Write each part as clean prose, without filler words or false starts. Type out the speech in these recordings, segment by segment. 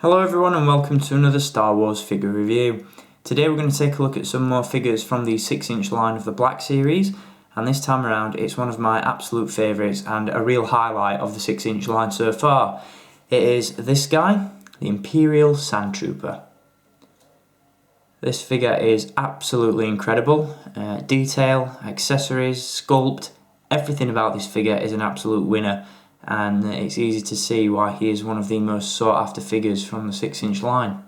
Hello everyone and welcome to another Star Wars figure review. Today we're going to take a look at some more figures from the 6-inch line of the Black Series, and this time around it's one of my absolute favourites and a real highlight of the 6-inch line so far. It is this guy, the Imperial Sandtrooper. This figure is absolutely incredible. Detail, accessories, sculpt, everything about this figure is an absolute winner. And it's easy to see why he is one of the most sought after figures from the 6-inch line.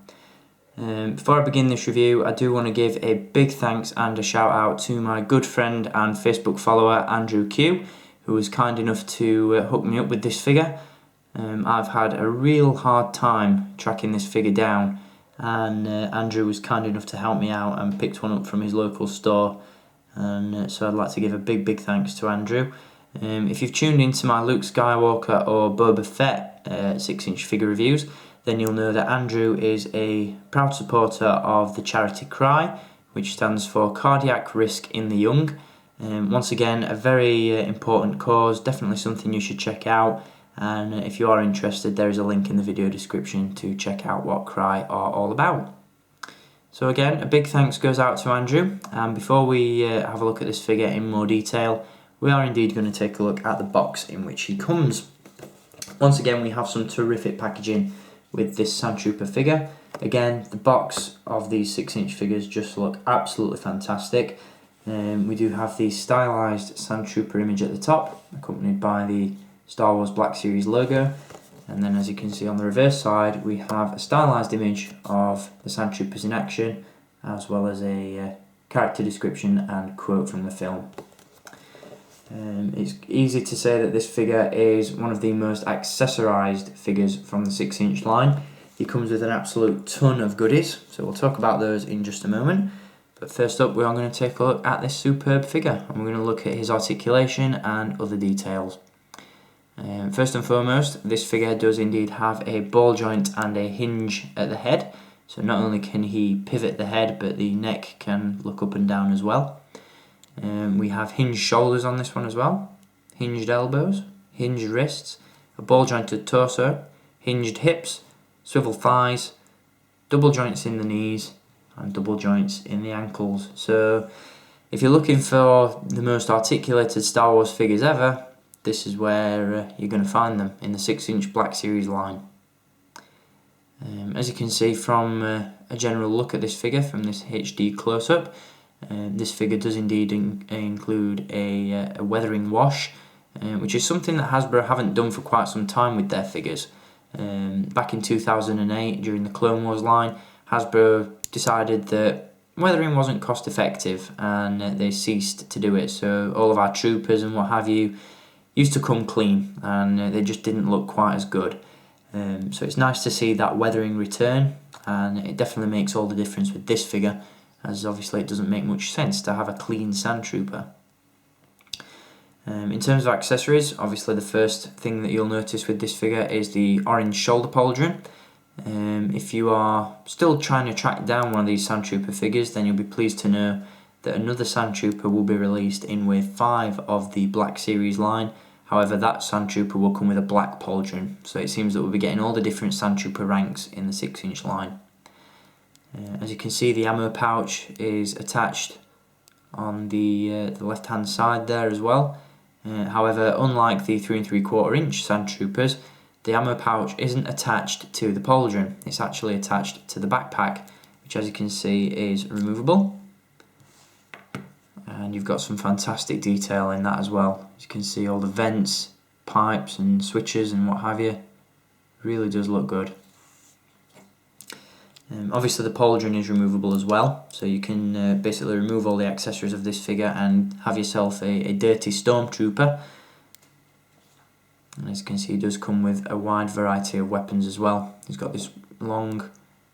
Before I begin this review, I do want to give a big thanks and a shout out to my good friend and Facebook follower Andrew Q, who was kind enough to hook me up with this figure. I've had a real hard time tracking this figure down, and Andrew was kind enough to help me out and picked one up from his local store, and so I'd like to give a big thanks to Andrew. If you've tuned into my Luke Skywalker or Boba Fett 6-inch figure reviews, then you'll know that Andrew is a proud supporter of the charity CRY, which stands for Cardiac Risk in the Young. Once again, a very important cause, definitely something you should check out, and if you are interested, there is a link in the video description to check out what CRY are all about. So again, a big thanks goes out to Andrew, and before we have a look at this figure in more detail, we are indeed going to take a look at the box in which he comes. Once again, we have some terrific packaging with this Sandtrooper figure. Again, the box of these 6-inch figures just look absolutely fantastic. We do have the stylised Sandtrooper image at the top, accompanied by the Star Wars Black Series logo. And then as you can see on the reverse side, we have a stylised image of the Sandtroopers in action, as well as a character description and quote from the film. It's easy to say that this figure is one of the most accessorised figures from the 6-inch line. He comes with an absolute ton of goodies, so we'll talk about those in just a moment. But first up, we are going to take a look at this superb figure, and we're going to look at his articulation and other details. First and foremost, this figure does indeed have a ball joint and a hinge at the head, so not only can he pivot the head, but the neck can look up and down as well. We have hinged shoulders on this one as well, hinged elbows, hinged wrists, a ball jointed torso, hinged hips, swivel thighs, double joints in the knees and double joints in the ankles. So if you're looking for the most articulated Star Wars figures ever, this is where you're going to find them, in the 6-inch Black Series line. As you can see from a general look at this figure from this HD close-up, this figure does indeed include a weathering wash, which is something that Hasbro haven't done for quite some time with their figures. Back in 2008, during the Clone Wars line, Hasbro decided that weathering wasn't cost effective, and they ceased to do it. So all of our troopers and what have you used to come clean, and they just didn't look quite as good. So it's nice to see that weathering return, and it definitely makes all the difference with this figure, as obviously it doesn't make much sense to have a clean Sandtrooper. In terms of accessories, obviously the first thing that you'll notice with this figure is the orange shoulder pauldron. If you are still trying to track down one of these Sandtrooper figures, then you'll be pleased to know that another Sandtrooper will be released in Wave 5 of the Black Series line. However, that Sandtrooper will come with a black pauldron, so it seems that we'll be getting all the different Sandtrooper ranks in the 6-inch line. As you can see, the ammo pouch is attached on the left hand side there as well. However, unlike the 3 3/4 inch Sandtroopers, the ammo pouch isn't attached to the pauldron. It's actually attached to the backpack, which as you can see is removable. And you've got some fantastic detail in that as well. As you can see, all the vents, pipes and switches and what have you. Really does look good. Obviously the pauldron is removable as well, so you can basically remove all the accessories of this figure and have yourself a dirty stormtrooper. And as you can see, he does come with a wide variety of weapons as well. He's got this long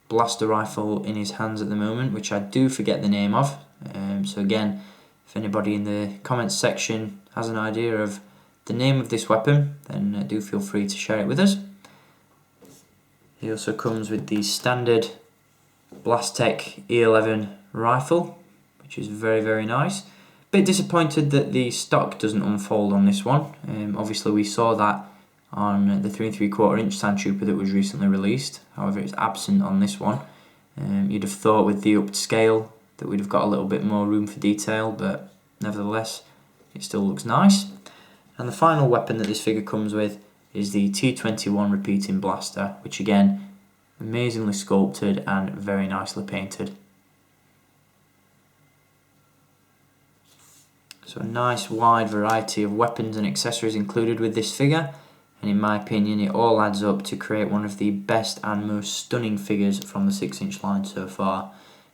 blaster rifle in his hands at the moment, which I do forget the name of. So again, if anybody in the comments section has an idea of the name of this weapon, then do feel free to share it with us. He also comes with the standard Blastech E11 rifle, which is very nice. Bit disappointed that the stock doesn't unfold on this one. Obviously we saw that on the 3 3/4 inch Sandtrooper that was recently released. However, it's absent on this one. You'd have thought with the upped scale that we'd have got a little bit more room for detail, but nevertheless, it still looks nice. And the final weapon that this figure comes with is the T-21 repeating blaster, which again, amazingly sculpted and very nicely painted. So a nice wide variety of weapons and accessories included with this figure, and in my opinion it all adds up to create one of the best and most stunning figures from the 6-inch line so far.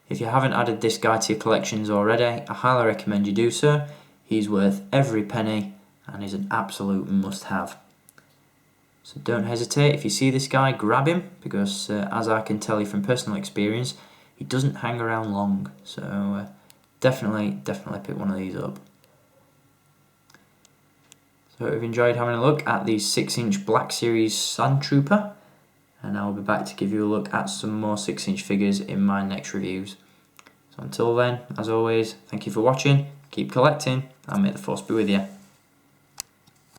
If you haven't added this guy to your collections already, I highly recommend you do so. He's worth every penny and is an absolute must-have. So don't hesitate, if you see this guy, grab him, because as I can tell you from personal experience, he doesn't hang around long. So definitely pick one of these up. So if you've enjoyed having a look at the 6-inch Black Series Sandtrooper, and I'll be back to give you a look at some more 6-inch figures in my next reviews. So until then, as always, thank you for watching, keep collecting, and may the Force be with you.